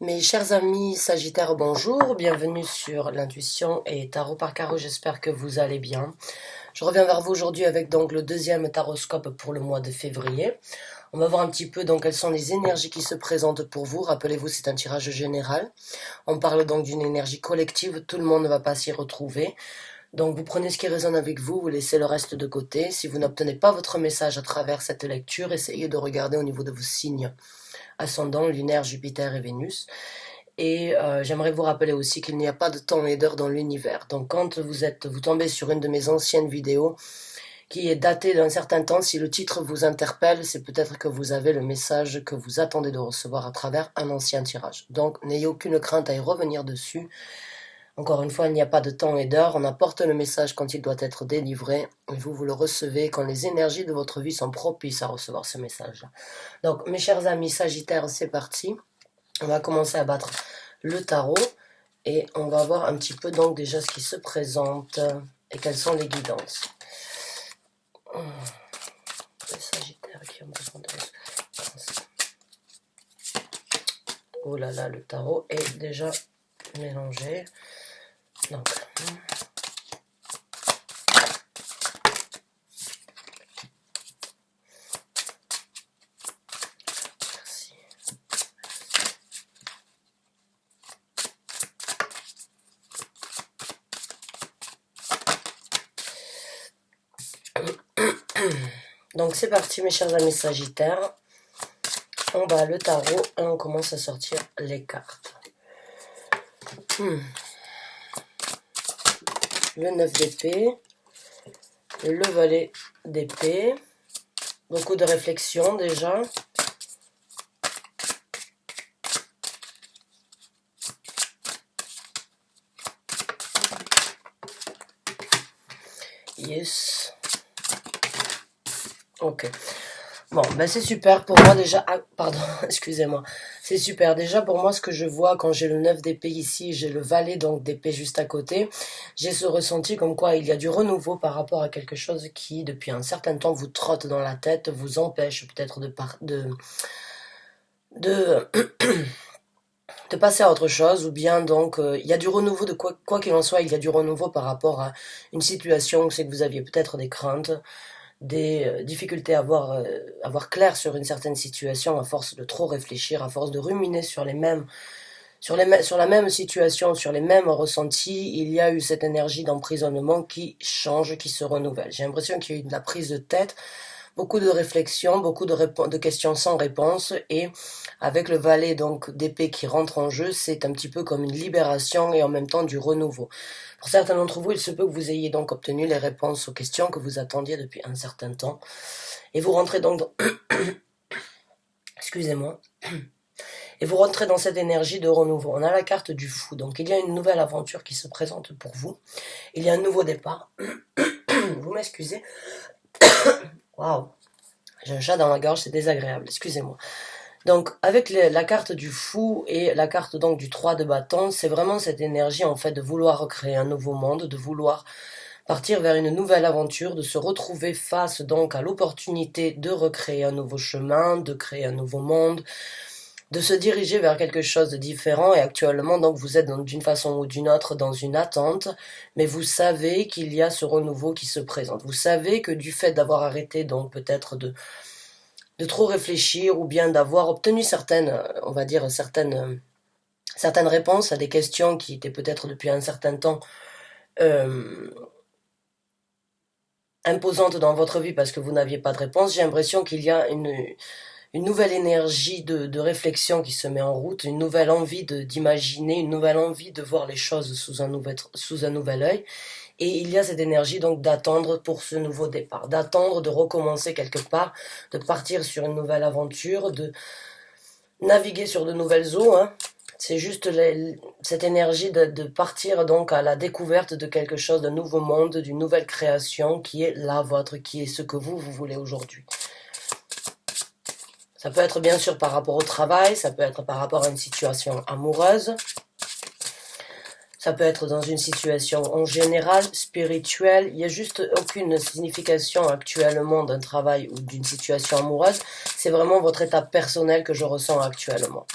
Mes chers amis Sagittaires, bonjour, bienvenue sur l'intuition et tarot par carreau, j'espère que vous allez bien. Je reviens vers vous aujourd'hui avec donc le deuxième taroscope pour le mois de février. On va voir un petit peu donc quelles sont les énergies qui se présentent pour vous. Rappelez-vous, c'est un tirage général. On parle donc d'une énergie collective, tout le monde ne va pas s'y retrouver. Donc vous prenez ce qui résonne avec vous, vous laissez le reste de côté. Si vous n'obtenez pas votre message à travers cette lecture, essayez de regarder au niveau de vos signes ascendant, lunaire, Jupiter et Vénus. Et j'aimerais vous rappeler aussi qu'il n'y a pas de temps et d'heure dans l'univers. Donc quand vous tombez sur une de mes anciennes vidéos qui est datée d'un certain temps, si le titre vous interpelle, c'est peut-être que vous avez le message que vous attendez de recevoir à travers un ancien tirage. Donc n'ayez aucune crainte à y revenir dessus. Encore une fois, il n'y a pas de temps et d'heure, on apporte le message quand il doit être délivré, et vous le recevez quand les énergies de votre vie sont propices à recevoir ce message-là. Donc, mes chers amis Sagittaires, c'est parti. On va commencer à battre le tarot, et on va voir un petit peu donc déjà ce qui se présente, et quelles sont les guidances. Les Sagittaires qui ont besoin de... Oh là là, le tarot est déjà mélangé. Donc, merci. Donc c'est parti mes chers amis Sagittaires. On bat le tarot et on commence à sortir les cartes. Le 9 d'épée, le valet d'épée, beaucoup de réflexion déjà. Yes. Ok. Bon, ben c'est super pour moi déjà. Ah, pardon, excusez-moi. C'est super. Déjà pour moi, ce que je vois quand j'ai le 9 d'épée ici, j'ai le valet donc d'épée juste à côté, j'ai ce ressenti comme quoi il y a du renouveau par rapport à quelque chose qui, depuis un certain temps, vous trotte dans la tête, vous empêche peut-être de passer à autre chose, ou bien donc il y a du renouveau de quoi qu'il en soit, il y a du renouveau par rapport à une situation où c'est que vous aviez peut-être des craintes, des difficultés à voir clair sur une certaine situation à force de trop réfléchir, à force de ruminer sur la même situation, sur les mêmes ressentis, il y a eu cette énergie d'emprisonnement qui change, qui se renouvelle. J'ai l'impression qu'il y a eu de la prise de tête, beaucoup de réflexions, beaucoup de questions sans réponse, et avec le valet donc d'épée qui rentre en jeu, c'est un petit peu comme une libération et en même temps du renouveau. Pour certains d'entre vous, il se peut que vous ayez donc obtenu les réponses aux questions que vous attendiez depuis un certain temps. Et vous rentrez donc dans... Excusez-moi. Et vous rentrez dans cette énergie de renouveau. On a la carte du fou. Donc il y a une nouvelle aventure qui se présente pour vous. Il y a un nouveau départ. Vous m'excusez. Waouh. J'ai un chat dans la gorge, c'est désagréable. Excusez-moi. Donc, avec la carte du fou et la carte donc du 3 de bâton, c'est vraiment cette énergie en fait de vouloir recréer un nouveau monde, de vouloir partir vers une nouvelle aventure, de se retrouver face donc à l'opportunité de recréer un nouveau chemin, de créer un nouveau monde, de se diriger vers quelque chose de différent. Et actuellement donc vous êtes d'une façon ou d'une autre dans une attente, mais vous savez qu'il y a ce renouveau qui se présente. Vous savez que du fait d'avoir arrêté donc peut-être de trop réfléchir, ou bien d'avoir obtenu certaines, on va dire, certaines réponses à des questions qui étaient peut-être depuis un certain temps imposantes dans votre vie parce que vous n'aviez pas de réponse. J'ai l'impression qu'il y a une nouvelle énergie de réflexion qui se met en route, une nouvelle envie d'imaginer, une nouvelle envie de voir les choses sous un nouvel œil. Et il y a cette énergie donc d'attendre pour ce nouveau départ, d'attendre de recommencer quelque part, de partir sur une nouvelle aventure, de naviguer sur de nouvelles eaux. C'est juste cette énergie de partir donc à la découverte de quelque chose, d'un nouveau monde, d'une nouvelle création qui est la vôtre, qui est ce que vous voulez aujourd'hui. Ça peut être bien sûr par rapport au travail, ça peut être par rapport à une situation amoureuse. Ça peut être dans une situation en général, spirituelle. Il n'y a juste aucune signification actuellement d'un travail ou d'une situation amoureuse. C'est vraiment votre état personnel que je ressens actuellement.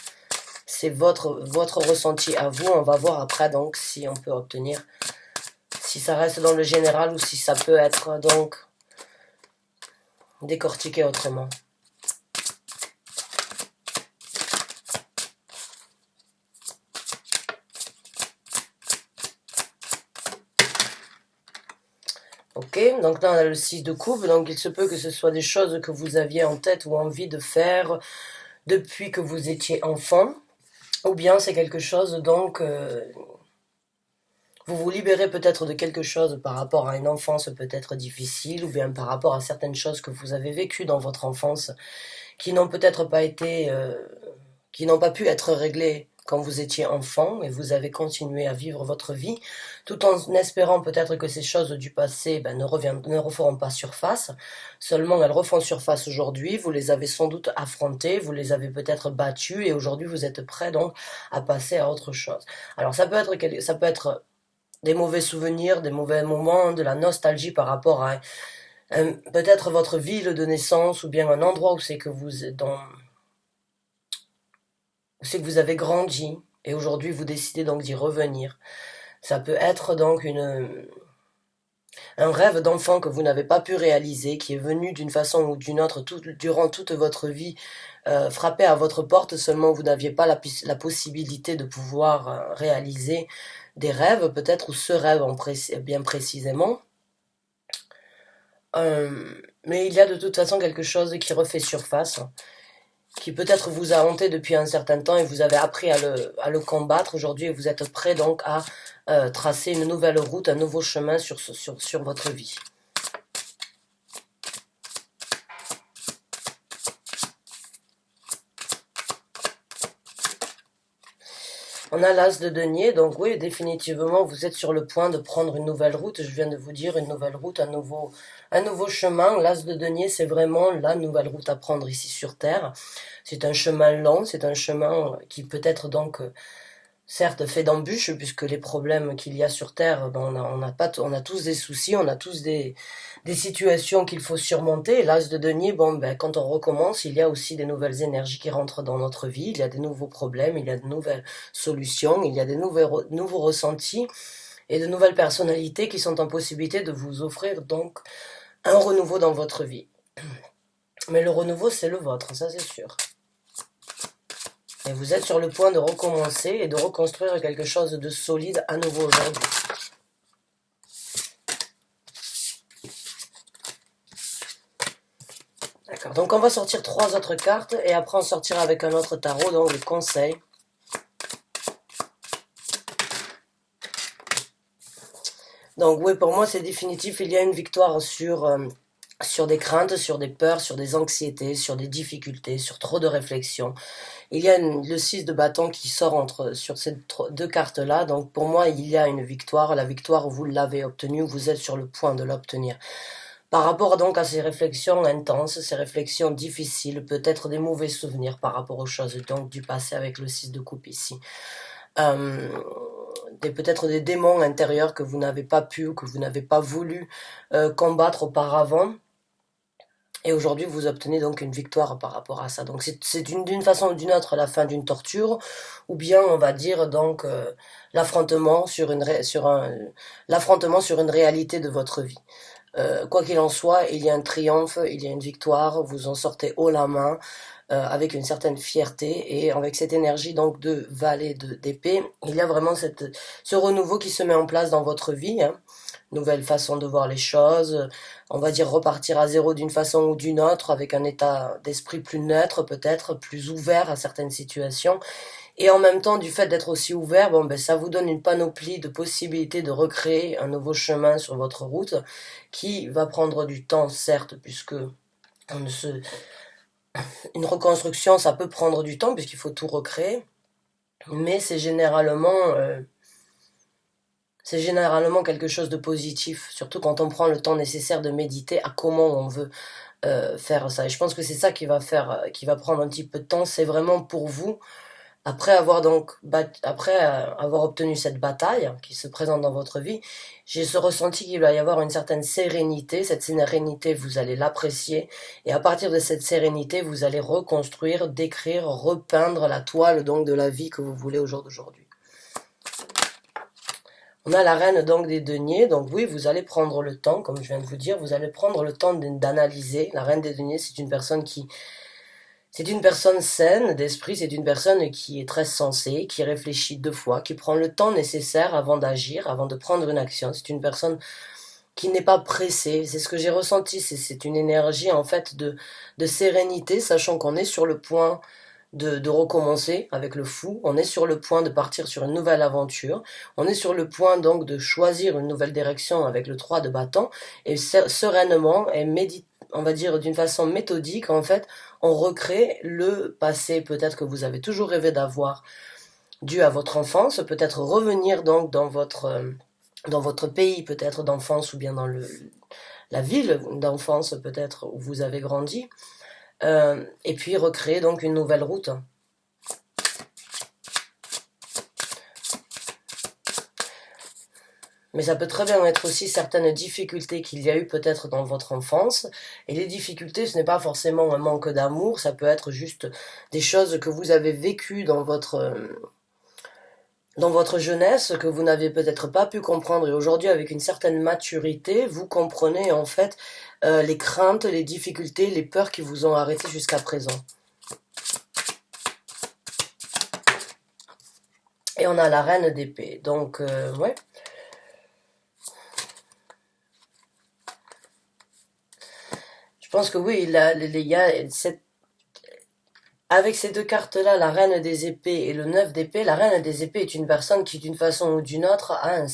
c'est votre ressenti à vous. On va voir après donc si on peut obtenir, si ça reste dans le général ou si ça peut être donc décortiqué autrement. Ok, donc là on a le 6 de coupe, donc il se peut que ce soit des choses que vous aviez en tête ou envie de faire depuis que vous étiez enfant, ou bien c'est quelque chose donc, vous vous libérez peut-être de quelque chose par rapport à une enfance peut-être difficile, ou bien par rapport à certaines choses que vous avez vécues dans votre enfance, qui n'ont peut-être pas été, qui n'ont pas pu être réglées quand vous étiez enfant et vous avez continué à vivre votre vie, tout en espérant peut-être que ces choses du passé ne referont pas surface, seulement elles refont surface aujourd'hui, vous les avez sans doute affrontées, vous les avez peut-être battues et aujourd'hui vous êtes prêt donc à passer à autre chose. Alors ça peut être des mauvais souvenirs, des mauvais moments, de la nostalgie par rapport à peut-être votre ville de naissance ou bien un endroit où c'est que vous êtes dans c'est que vous avez grandi et aujourd'hui vous décidez donc d'y revenir. Ça peut être donc un rêve d'enfant que vous n'avez pas pu réaliser, qui est venu d'une façon ou d'une autre durant toute votre vie, frapper à votre porte, seulement vous n'aviez pas la possibilité de pouvoir réaliser des rêves, peut-être, ou ce rêve bien précisément. Mais il y a de toute façon quelque chose qui refait surface, qui peut-être vous a hanté depuis un certain temps et vous avez appris à le combattre aujourd'hui et vous êtes prêt donc à tracer une nouvelle route, un nouveau chemin sur votre vie. On a l'as de denier, donc oui, définitivement, vous êtes sur le point de prendre une nouvelle route. Je viens de vous dire une nouvelle route, un nouveau chemin. L'as de denier, c'est vraiment la nouvelle route à prendre ici sur Terre. C'est un chemin long, c'est un chemin qui peut être donc, certes, fait d'embûches, puisque les problèmes qu'il y a sur Terre, on a tous des soucis, on a tous des situations qu'il faut surmonter. L'as de denier, quand on recommence, il y a aussi des nouvelles énergies qui rentrent dans notre vie, il y a des nouveaux problèmes, il y a de nouvelles solutions, il y a des nouveaux ressentis et de nouvelles personnalités qui sont en possibilité de vous offrir donc un renouveau dans votre vie. Mais le renouveau, c'est le vôtre, ça c'est sûr. Et vous êtes sur le point de recommencer et de reconstruire quelque chose de solide à nouveau aujourd'hui. D'accord, donc on va sortir 3 autres cartes et après on sortira avec un autre tarot, donc le conseil. Donc oui, pour moi c'est définitif, il y a une victoire sur des craintes, sur des peurs, sur des anxiétés, sur des difficultés, sur trop de réflexions. Il y a le 6 de bâton qui sort sur ces deux cartes-là, donc pour moi il y a une victoire, la victoire vous l'avez obtenue, vous êtes sur le point de l'obtenir. Par rapport donc à ces réflexions intenses, ces réflexions difficiles, peut-être des mauvais souvenirs par rapport aux choses donc du passé avec le 6 de coupe ici. Peut-être des démons intérieurs que vous n'avez pas pu, que vous n'avez pas voulu combattre auparavant. Et aujourd'hui, vous obtenez donc une victoire par rapport à ça. Donc c'est d'une façon ou d'une autre la fin d'une torture, ou bien on va dire donc l'affrontement sur une réalité de votre vie. Quoi qu'il en soit, il y a un triomphe, il y a une victoire, vous en sortez haut la main, avec une certaine fierté, et avec cette énergie donc de valet d'épée, il y a vraiment ce renouveau qui se met en place dans votre vie, hein. Nouvelle façon de voir les choses, on va dire repartir à zéro d'une façon ou d'une autre, avec un état d'esprit plus neutre peut-être, plus ouvert à certaines situations, et en même temps du fait d'être aussi ouvert, ça vous donne une panoplie de possibilités de recréer un nouveau chemin sur votre route, qui va prendre du temps certes, puisque une reconstruction ça peut prendre du temps puisqu'il faut tout recréer, mais c'est généralement quelque chose de positif, surtout quand on prend le temps nécessaire de méditer à comment on veut faire ça. Et je pense que c'est ça qui va prendre un petit peu de temps, c'est vraiment pour vous Après avoir avoir obtenu cette bataille qui se présente dans votre vie, j'ai ce ressenti qu'il va y avoir une certaine sérénité. Cette sérénité, vous allez l'apprécier. Et à partir de cette sérénité, vous allez reconstruire, décrire, repeindre la toile donc de la vie que vous voulez au jour d'aujourd'hui. On a la reine donc des deniers, donc oui, vous allez prendre le temps, comme je viens de vous dire, vous allez prendre le temps d'analyser. La reine des deniers, c'est une personne saine d'esprit, c'est une personne qui est très sensée, qui réfléchit 2 fois, qui prend le temps nécessaire avant d'agir, avant de prendre une action. C'est une personne qui n'est pas pressée, c'est ce que j'ai ressenti, c'est une énergie en fait de sérénité, sachant qu'on est sur le point de recommencer avec le fou, on est sur le point de partir sur une nouvelle aventure, on est sur le point donc de choisir une nouvelle direction avec le 3 de bâton, et sereinement et on va dire d'une façon méthodique en fait, on recrée le passé peut-être que vous avez toujours rêvé d'avoir dû à votre enfance, peut-être revenir donc dans votre pays peut-être d'enfance ou bien dans la ville d'enfance peut-être où vous avez grandi, et puis recréer donc une nouvelle route. Mais ça peut très bien être aussi certaines difficultés qu'il y a eu peut-être dans votre enfance. Et les difficultés, ce n'est pas forcément un manque d'amour, ça peut être juste des choses que vous avez vécues dans votre jeunesse, que vous n'avez peut-être pas pu comprendre. Et aujourd'hui, avec une certaine maturité, vous comprenez en fait les craintes, les difficultés, les peurs qui vous ont arrêté jusqu'à présent. Et on a la reine d'épée. Donc, ouais. Je pense que oui, il y a avec ces 2 cartes-là, la reine des épées et le 9 d'épée, la reine des épées est une personne qui, d'une façon ou d'une autre, a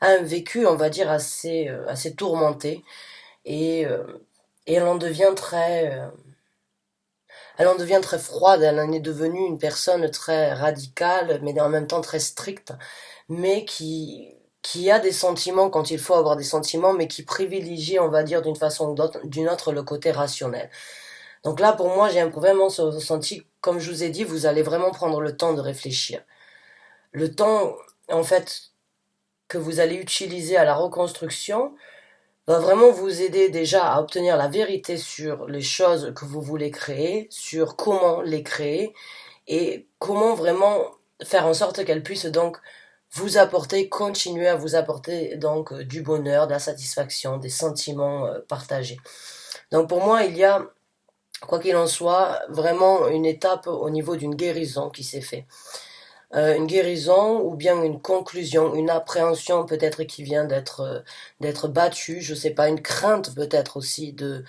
un vécu, on va dire, assez tourmenté. Et, elle en devient très froide, elle en est devenue une personne très radicale, mais en même temps très stricte, mais qui a des sentiments quand il faut avoir des sentiments, mais qui privilégie, on va dire, d'une façon ou d'une autre, le côté rationnel. Donc là, pour moi, j'ai vraiment ce ressenti, comme je vous ai dit, vous allez vraiment prendre le temps de réfléchir. Le temps, en fait, que vous allez utiliser à la reconstruction va vraiment vous aider déjà à obtenir la vérité sur les choses que vous voulez créer, sur comment les créer et comment vraiment faire en sorte qu'elles puissent donc vous apporter, continuer à vous apporter donc du bonheur, de la satisfaction, des sentiments partagés. Donc pour moi, il y a, quoi qu'il en soit, vraiment une étape au niveau d'une guérison qui s'est faite. Une guérison ou bien une conclusion, une appréhension peut-être qui vient d'être battue, je sais pas, une crainte peut-être aussi de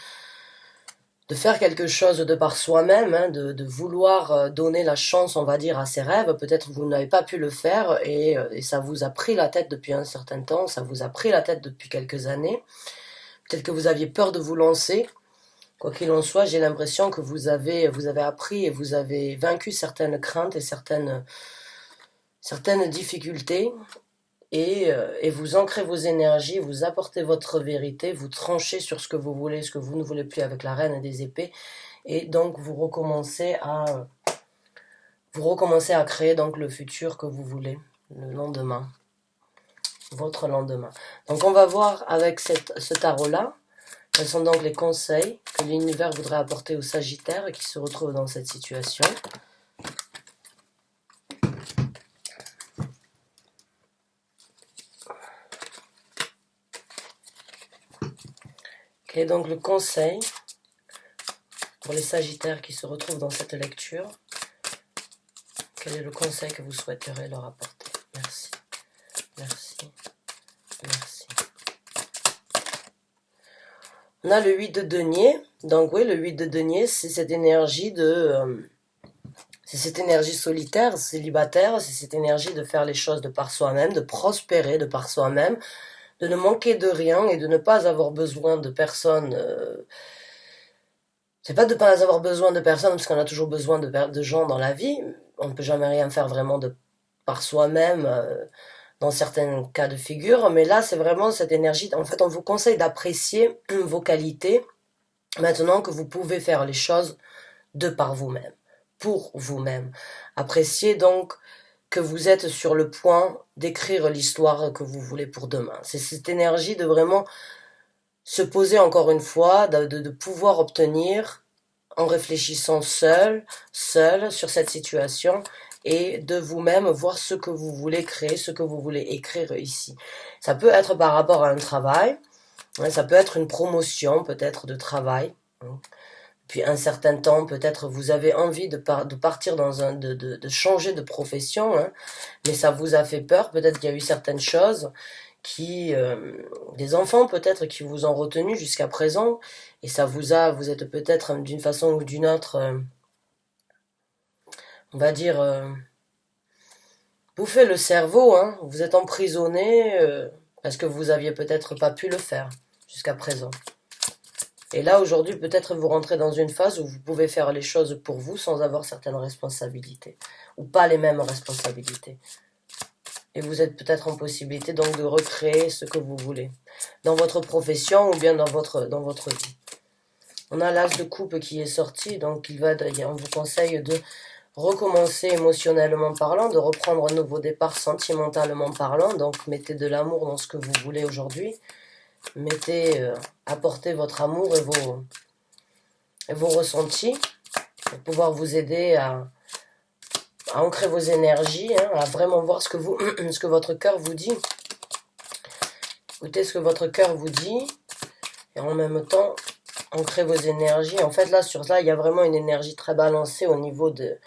faire quelque chose de par soi-même, hein, de vouloir donner la chance, on va dire, à ses rêves. Peut-être vous n'avez pas pu le faire et ça vous a pris la tête depuis un certain temps, ça vous a pris la tête depuis quelques années. Peut-être que vous aviez peur de vous lancer. Quoi qu'il en soit, j'ai l'impression que vous avez appris et vous avez vaincu certaines craintes et certaines difficultés et vous ancrez vos énergies, vous apportez votre vérité, vous tranchez sur ce que vous voulez, ce que vous ne voulez plus avec la reine des épées et donc vous recommencez à créer donc le futur que vous voulez, le lendemain, votre lendemain. Donc on va voir avec ce tarot-là, quels sont donc les conseils que l'univers voudrait apporter aux Sagittaires qui se retrouvent dans cette situation. Quel est donc le conseil pour les Sagittaires qui se retrouvent dans cette lecture? Quel est le conseil que vous souhaiteriez leur apporter? Merci, merci, merci. On a le 8 de denier. Donc oui, le 8 de denier, c'est cette énergie c'est cette énergie solitaire, célibataire, c'est cette énergie de faire les choses de par soi-même, de prospérer de par soi-même, de ne manquer de rien et de ne pas avoir besoin de personne. C'est pas de ne pas avoir besoin de personne parce qu'on a toujours besoin de gens dans la vie. On ne peut jamais rien faire vraiment de par soi-même dans certains cas de figure. Mais là, c'est vraiment cette énergie. En fait, on vous conseille d'apprécier vos qualités maintenant que vous pouvez faire les choses de par vous-même. pour vous-même. Appréciez donc que vous êtes sur le point d'écrire l'histoire que vous voulez pour demain. C'est cette énergie de vraiment se poser encore une fois, de pouvoir obtenir en réfléchissant seul sur cette situation et de vous-même voir ce que vous voulez créer, ce que vous voulez écrire ici. Ça peut être par rapport à un travail, ça peut être une promotion peut-être de travail. Puis un certain temps, peut-être vous avez envie de partir dans de changer de profession, hein, mais ça vous a fait peur. Peut-être qu'il y a eu certaines choses qui, des enfants peut-être qui vous ont retenu jusqu'à présent, et vous êtes peut-être d'une façon ou d'une autre, on va dire, bouffé le cerveau, hein, vous êtes emprisonné parce que vous aviez peut-être pas pu le faire jusqu'à présent. Et là, aujourd'hui, peut-être vous rentrez dans une phase où vous pouvez faire les choses pour vous sans avoir certaines responsabilités, ou pas les mêmes responsabilités. Et vous êtes peut-être en possibilité donc de recréer ce que vous voulez, dans votre profession ou bien dans votre vie. On a l'as de coupe qui est sorti, donc on vous conseille de recommencer émotionnellement parlant, de reprendre un nouveau départ sentimentalement parlant, donc mettez de l'amour dans ce que vous voulez aujourd'hui. Apportez votre amour et vos ressentis pour pouvoir vous aider à ancrer vos énergies, hein, à vraiment voir ce que votre cœur vous dit. Écoutez ce que votre cœur vous dit et en même temps ancrer vos énergies. En fait, là, il y a vraiment une énergie très balancée au niveau de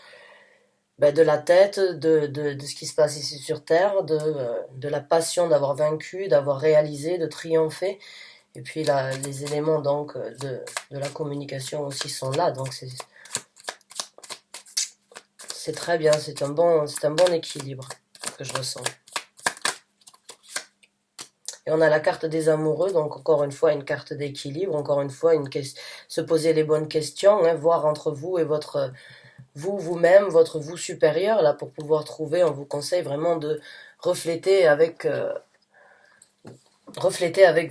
la tête, de ce qui se passe ici sur Terre, de la passion d'avoir vaincu, d'avoir réalisé, de triompher. Et puis les éléments donc de la communication aussi sont là, donc c'est très bien, c'est un bon équilibre que je ressens. Et on a la carte des amoureux, donc encore une fois une carte d'équilibre, encore une fois se poser les bonnes questions, hein, voir entre vous et vous-même, votre vous supérieur, là pour pouvoir trouver, on vous conseille vraiment de refléter avec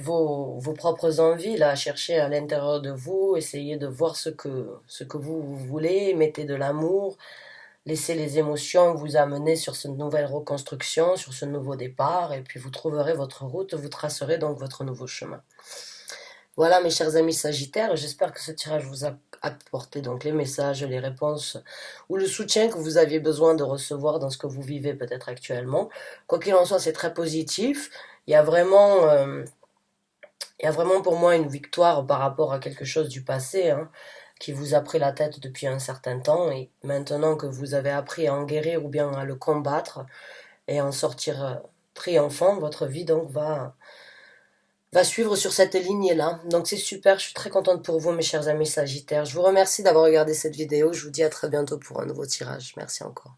vos propres envies, là, chercher à l'intérieur de vous, essayez de voir ce que vous voulez, mettez de l'amour, laissez les émotions vous amener sur cette nouvelle reconstruction, sur ce nouveau départ, et puis vous trouverez votre route, vous tracerez donc votre nouveau chemin. Voilà mes chers amis Sagittaires, j'espère que ce tirage vous a apporté donc les messages, les réponses ou le soutien que vous aviez besoin de recevoir dans ce que vous vivez peut-être actuellement. Quoi qu'il en soit, c'est très positif. Il y a vraiment pour moi une victoire par rapport à quelque chose du passé, hein, qui vous a pris la tête depuis un certain temps, et maintenant que vous avez appris à en guérir ou bien à le combattre et à en sortir triomphant, votre vie donc va suivre sur cette lignée-là. Donc c'est super, je suis très contente pour vous mes chers amis Sagittaires. Je vous remercie d'avoir regardé cette vidéo, je vous dis à très bientôt pour un nouveau tirage. Merci encore.